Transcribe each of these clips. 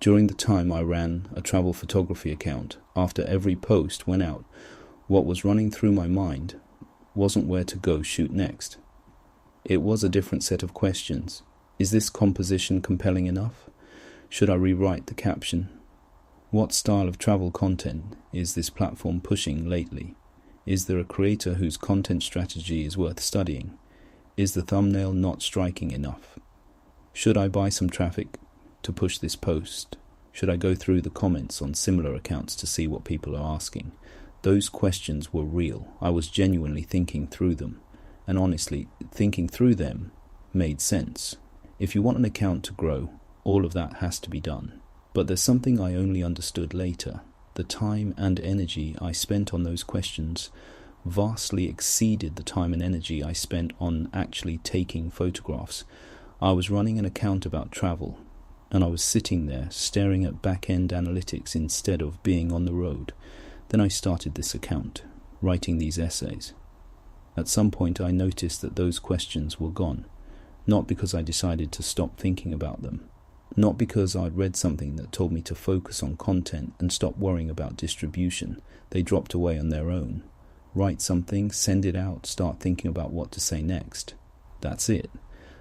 During the time I ran a travel photography account, after every post went out, what was running through my mind wasn't where to go shoot next. It was a different set of questions. Is this composition compelling enough? Should I rewrite the caption? What style of travel content is this platform pushing lately? Is there a creator whose content strategy is worth studying? Is the thumbnail not striking enough? Should I buy some traffic to push this post? Should I go through the comments on similar accounts to see what people are asking? Those questions were real. I was genuinely thinking through them. And honestly, thinking through them made sense. If you want an account to grow, all of that has to be done. But there's something I only understood later. The time and energy I spent on those questions vastly exceeded the time and energy I spent on actually taking photographs. I was running an account about travel, and I was sitting there staring at back-end analytics instead of being on the road. Then I started this account, writing these essays. At some point I noticed that those questions were gone, not because I decided to stop thinking about them, not because I'd read something that told me to focus on content and stop worrying about distribution. They dropped away on their own. Write something, send it out, start thinking about what to say next. That's it.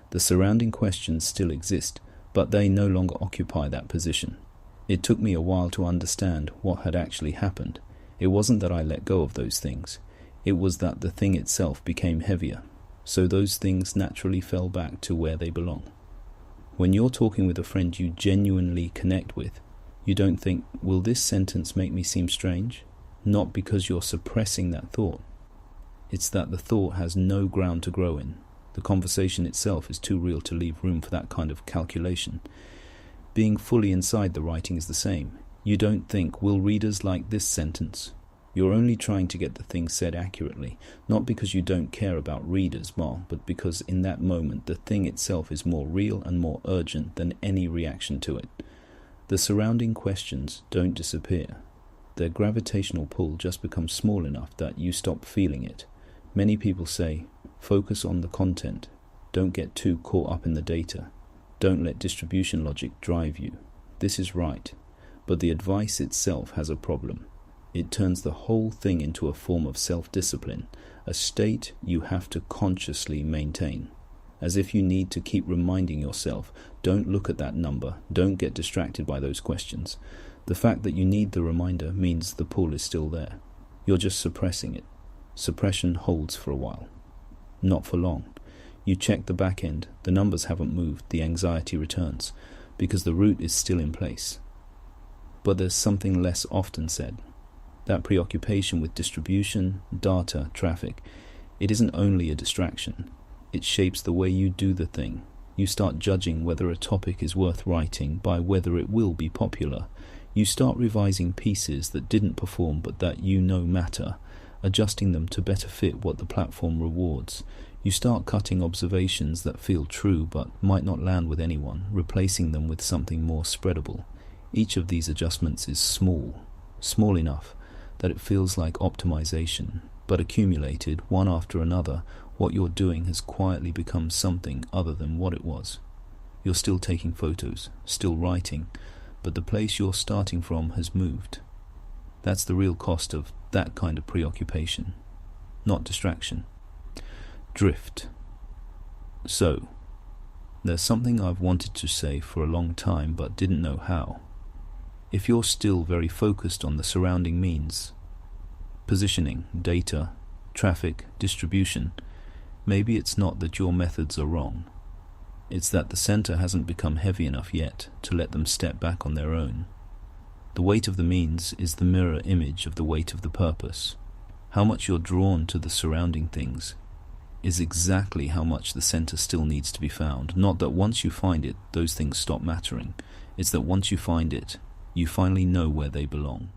The surrounding questions still exist, but they no longer occupy that position. It took me a while to understand what had actually happened. It wasn't that I let go of those things. It was that the thing itself became heavier, so those things naturally fell back to where they belong. When you're talking with a friend you genuinely connect with, you don't think, will this sentence make me seem strange? Not because you're suppressing that thought. It's that the thought has no ground to grow in. The conversation itself is too real to leave room for that kind of calculation. Being fully inside the writing is the same. You don't think, will readers like this sentence? You're only trying to get the thing said accurately, not because you don't care about readers, Mal, but because in that moment the thing itself is more real and more urgent than any reaction to it. The surrounding questions don't disappear. Their gravitational pull just becomes small enough that you stop feeling it. Many people say, focus on the content. Don't get too caught up in the data. Don't let distribution logic drive you. This is right, but the advice itself has a problem. It turns the whole thing into a form of self-discipline, a state you have to consciously maintain. As if you need to keep reminding yourself, don't look at that number, don't get distracted by those questions. The fact that you need the reminder means the pull is still there. You're just suppressing it. Suppression holds for a while. Not for long. You check the back end, the numbers haven't moved, the anxiety returns, because the root is still in place. But there's something less often said. That preoccupation with distribution, data, traffic, it isn't only a distraction. It shapes the way you do the thing. You start judging whether a topic is worth writing by whether it will be popular. You start revising pieces that didn't perform but that you know matter, adjusting them to better fit what the platform rewards. You start cutting observations that feel true but might not land with anyone, replacing them with something more spreadable. Each of these adjustments is small enough that it feels like optimization, but accumulated, one after another, what you're doing has quietly become something other than what it was. You're still taking photos, still writing, but the place you're starting from has moved. That's the real cost of that kind of preoccupation, not distraction. Drift. So, there's something I've wanted to say for a long time but didn't know how. If you're still very focused on the surrounding means, positioning, data, traffic, distribution, maybe it's not that your methods are wrong. It's that the center hasn't become heavy enough yet to let them step back on their own. The weight of the means is the mirror image of the weight of the purpose. How much you're drawn to the surrounding things is exactly how much the center still needs to be found. Not that once you find it, those things stop mattering. It's that once you find it, you finally know where they belong.